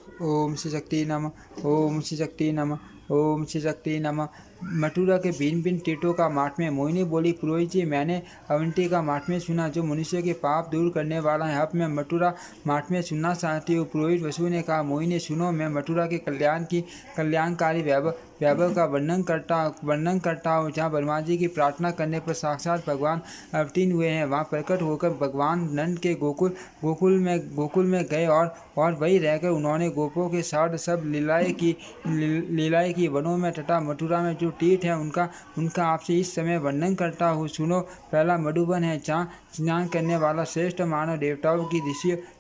ओम श्री शक्ति नमः। ओम श्री शक्ति नमः। ओम श्री शक्ति नमः। मथुरा के भिन्न भिन्न तीर्थों का महात्म्य। मोहिनी बोली, पुरोहित जी, मैंने अवंती का महात्म्य सुना जो मनुष्य के पाप दूर करने वाला है। अब मैं मथुरा महात्म्य सुनना चाहती हूँ। पुरोहित वसु ने कहा, मोहिनी सुनो, मैं मथुरा के कल्याणकारी वैभव का वर्णन करता हूँ। जहाँ ब्रह्मा जी की प्रार्थना करने पर साक्षात भगवान अवतीर्ण हुए हैं। वहाँ प्रकट होकर भगवान नंद के गोकुल में गए और वहीं रहकर उन्होंने गोपों के साथ सब लीलाएं की। वनों में तथा मथुरा में जो तीर्थ है उनका आपसे इस समय वर्णन करता हूँ। सुनो। पहला मधुबन है, जहाँ स्नान करने वाला श्रेष्ठ मानव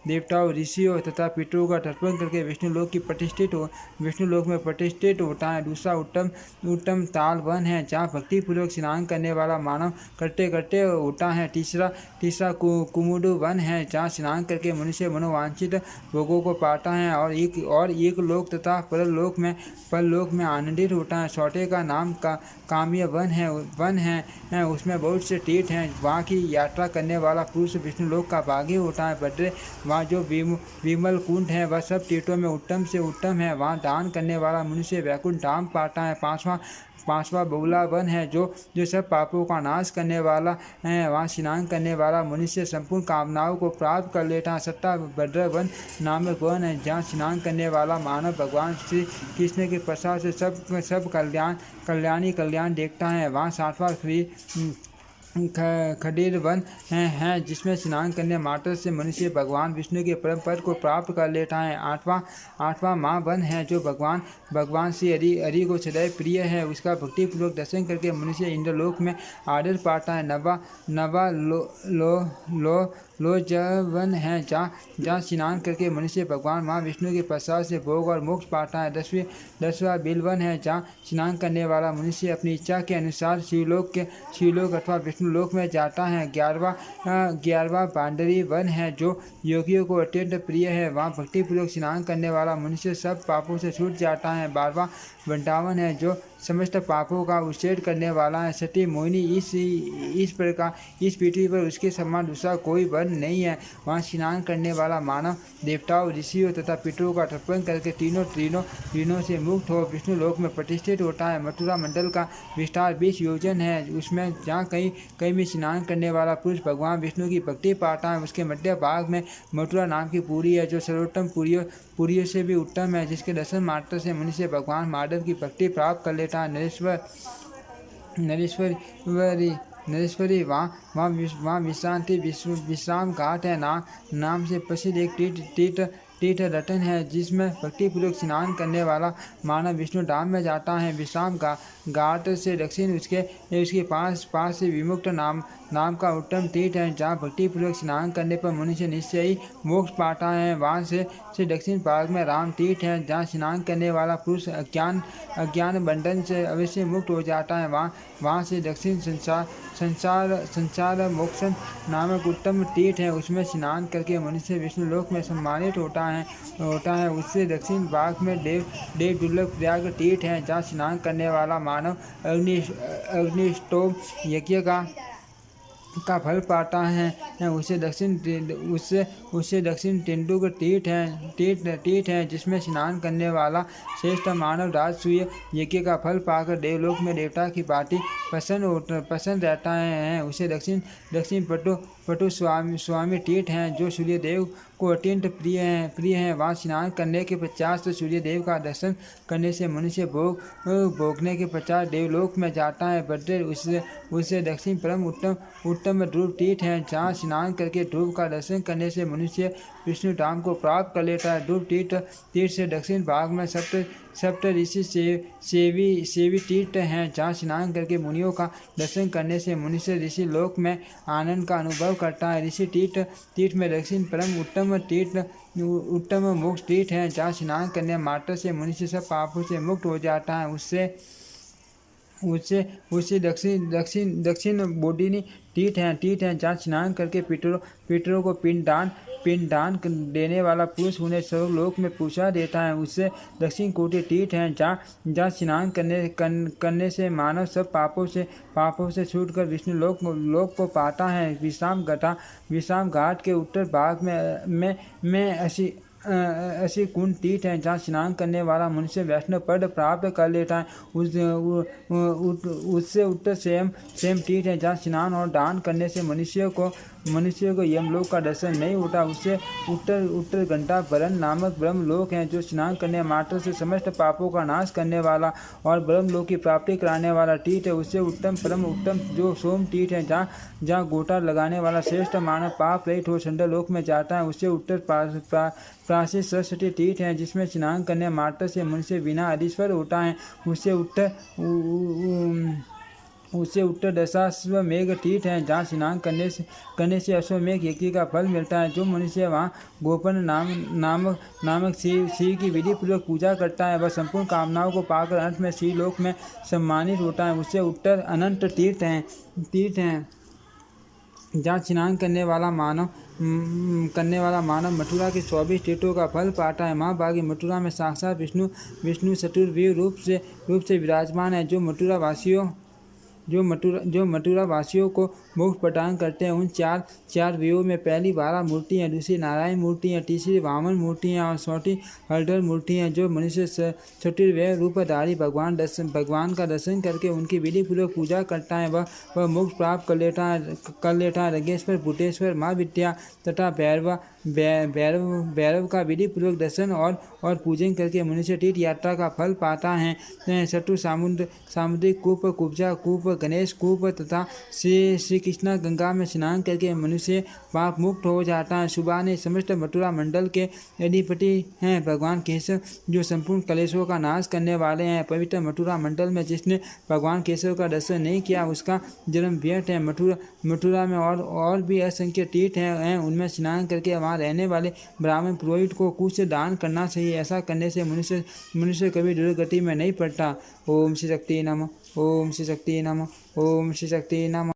देवताओं ऋषियों तथा पितरों का तर्पण करके विष्णु लोक में प्रतिष्ठित होता है। दूसरा उत्तम ताल वन है, जहाँ भक्ति पूर्वक स्नान करने वाला मानव करते करते होता है। तीसरा कुमुद वन है, जहाँ स्नान करके मनुष्य मनोवांछित भोगों को पाता है और एक लोक तथा परलोक में आनंदित होता है। चौथे का नाम काम्य वन है, उसमें बहुत से तीर्थ हैं। वहाँ की यात्रा करने वाला पुरुष विष्णु लोक का भागी होता है। बद्रे, वहाँ जो विमल कुंड है वह सब तीर्थों में उत्तम से उत्तम है। वहाँ दान करने वाला मनुष्य वैकुंठ धाम पाता है। पांचवा बहुला वन है, जो सब पापों का नाश करने वाला है। वहाँ स्नान करने वाला मनुष्य संपूर्ण कामनाओं को प्राप्त कर लेता है। छठा भद्र वन नामक वन है, जहाँ स्नान करने वाला मानव भगवान श्री कृष्ण के प्रसाद से सब कल्याण देखता है। वहाँ सातवां खडीर वन है, जिसमें स्नान करने मात्र से मनुष्य भगवान विष्णु के परम पद को प्राप्त कर लेता है। आठवां माँ वन है, जो भगवान श्री हरि को सदैव प्रिय है। उसका भक्तिपूर्वक दर्शन करके मनुष्य इंद्रलोक में आदर पाता है। नवा लोजवन है, जहाँ स्नान करके मनुष्य भगवान माँ विष्णु के प्रसाद से भोग और मोक्ष पाता है। दसवां बिलवन है, जहाँ स्नान करने वाला मनुष्य अपनी इच्छा के अनुसार शिवलोक अथवा विष्णु लोक में जाता है। 11वां पांडरी वन है, जो योगियों को अत्यंत प्रिय है। वहाँ भक्तिपूर्वक स्नान करने वाला मनुष्य सब पापों से छूट जाता है। 12वां वृंदावन है, जो समस्त पापों का उच्छेद करने वाला है। सती मोहिनी, इस पृथ्वी पर उसके समान दूसरा कोई वन नहीं है। वहाँ स्नान करने वाला मानव देवताओं ऋषियों तथा पितरों का तर्पण करके तीनों से मुक्त हो विष्णु लोक में प्रतिष्ठित होता है। मथुरा मंडल का विस्तार 20 योजन है। उसमें जहाँ कहीं भी स्नान करने वाला पुरुष भगवान विष्णु की भक्ति पाता है। उसके मध्य भाग में मथुरा नाम की पुरी है, जो सर्वोत्तम पुरियों से भी उत्तम है, जिसके दर्शन मात्र से मनुष्य भगवान माधव की भक्ति प्राप्त कर लेता है। नरेश्वरी, वहाँ विश्रांति विश्राम घाट है, नाम से प्रसिद्ध एक तीर्थ रतन है, जिसमें भक्तिपूर्वक स्नान करने वाला मानव विष्णु धाम में जाता है। विश्राम घाट से दक्षिण उसके पास से विमुक्त नाम का उत्तम तीर्थ है, जहाँ भक्तिपूर्वक स्नान करने पर मनुष्य निश्चय ही मोक्ष पाता है। वहाँ से दक्षिण भाग में राम तीर्थ है, जहाँ स्नान करने वाला पुरुष अज्ञान बंधन से अवश्य मुक्त हो जाता है। वहाँ से दक्षिण संसार मोक्षण नामक उत्तम तीर्थ है, उसमें स्नान करके मनुष्य विष्णु लोक में सम्मानित होता है। उससे दक्षिण भाग में देव दुर्लभ प्रयाग तीर्थ है, जहाँ स्नान करने वाला मानव अग्निष्टोम यज्ञ का फल पाता है। उससे दक्षिण तेंदुक तीर्थ है, जिसमें स्नान करने वाला श्रेष्ठ मानव राजसूय यज्ञ का फल पाकर देवलोक में देवता की भांति प्रसन्न रहता है। उसे दक्षिण पटु स्वामी तीर्थ हैं, जो सूर्य देव को अत्यंत प्रिय है। वहाँ स्नान करने के पश्चात सूर्य देव का दर्शन करने से मनुष्य भोगने के पश्चात देवलोक में जाता है। बद्रे, उससे दक्षिण परम उत्तम ध्रुव तीर्थ है, जहाँ स्नान करके ध्रुव का दर्शन करने से मनुष्य विष्णु धाम को प्राप्त कर लेता है। ध्रुव तीर्थ से दक्षिण भाग में सप्त ऋषि सेवी तीर्थ हैं, जहाँ स्नान करके मुनियों का दर्शन करने से मनुष्य ऋषि लोक में आनंद का अनुभव करता है। ऋषि तीर्थ में दक्षिण परम उत्तम मोक्ष तीर्थ है, जहाँ स्नान करने मात्र से मनुष्य सब पापों से मुक्त हो जाता है। उससे दक्षिण बोधिनी तीर्थ है, जहाँ स्नान करके पितरों को पिंडदान देने वाला पुरुष उन्हें स्वर्गलोक में पहुँचा देता है। उससे दक्षिण कोटि तीर्थ है, जहाँ स्नान करने से मानव सब पापों से छूटकर विष्णु लोक को पाता है। विश्राम घाट के उत्तर भाग में ऐसी कुंड तीर्थ हैं जहाँ स्नान करने वाला मनुष्य वैष्णव पद प्राप्त कर लेता है। उससे उत्तर सेम तीर्थ है जहाँ स्नान और दान करने से मनुष्य को यमलोक का दर्शन नहीं होता। उससे उत्तर घंटा वरण नामक ब्रह्मलोक है, जो स्नान करने मात्र से समस्त पापों का नाश करने वाला और ब्रह्मलोक की प्राप्ति कराने वाला तीर्थ है। उससे उत्तम परम उत्तम जो सोम तीर्थ है जहाँ गोटा लगाने वाला श्रेष्ठ मानव पाप रहित हो संडल लोक में जाता है। उससे उत्तर प्राचीन सरस्वती तीर्थ है, जिसमें स्नान करने मात्र से मनुष्य बिना अधीश्वर होता है। उससे उत्तर दशाश्वमेघ तीर्थ है, जहाँ स्नान करने से अश्वमेघ यज्ञ का फल मिलता है। जो मनुष्य वहाँ गोपन नामक शिव की विधि पूर्वक पूजा करता है, वह संपूर्ण कामनाओं को पाकर अंत में शिवलोक में सम्मानित होता है। उससे उत्तर अनंत तीर्थ हैं जहाँ स्नान करने वाला मानव मथुरा के 24 तीर्थों का फल पाता है। माँ बागी मथुरा में साक्षात विष्णु चतुर्व्यूह रूप से विराजमान है, जो मथुरा वासियों को मोक्ष प्रदान करते हैं। उन चार व्यूहों में पहली 12 मूर्ति हैं, दूसरी नारायण मूर्ति है, तीसरी वामन मूर्ति है और चौथी हलधर मूर्ति है। जो मनुष्य चतुर्व्यूह रूपधारी भगवान का दर्शन करके उनकी विधि पूर्वक पूजा करता है, वह मोक्ष प्राप्त कर लेता है। रगेश्वर, भूतेश्वर, माँ विद्या तथा भैरव का विधि पूर्वक दर्शन और पूजन करके मनुष्य तीर्थ यात्रा का फल पाता है। शत्रु सामुद्रिक कूप, कुब्जा कूप, गणेश कूप तथा श्री कृष्णा गंगा में स्नान करके मनुष्य पाप मुक्त हो जाता है। सुबह ने समस्त मथुरा मंडल के अधिपति हैं भगवान केशव, जो संपूर्ण कलेशों का नाश करने वाले हैं। पवित्र मथुरा मंडल में जिसने भगवान केशव का दर्शन नहीं किया, उसका जन्म व्यर्थ है। मथुरा में और भी असंख्य तीर्थ हैं, उनमें स्नान करके वहाँ रहने वाले ब्राह्मण पुरोहित को कुछ दान करना चाहिए। ऐसा करने से मनुष्य कभी दुर्गति में नहीं पड़ता। ओम श्री शक्ति नमः। ओम श्री शक्ति नमः। ओम श्री शक्ति नमः।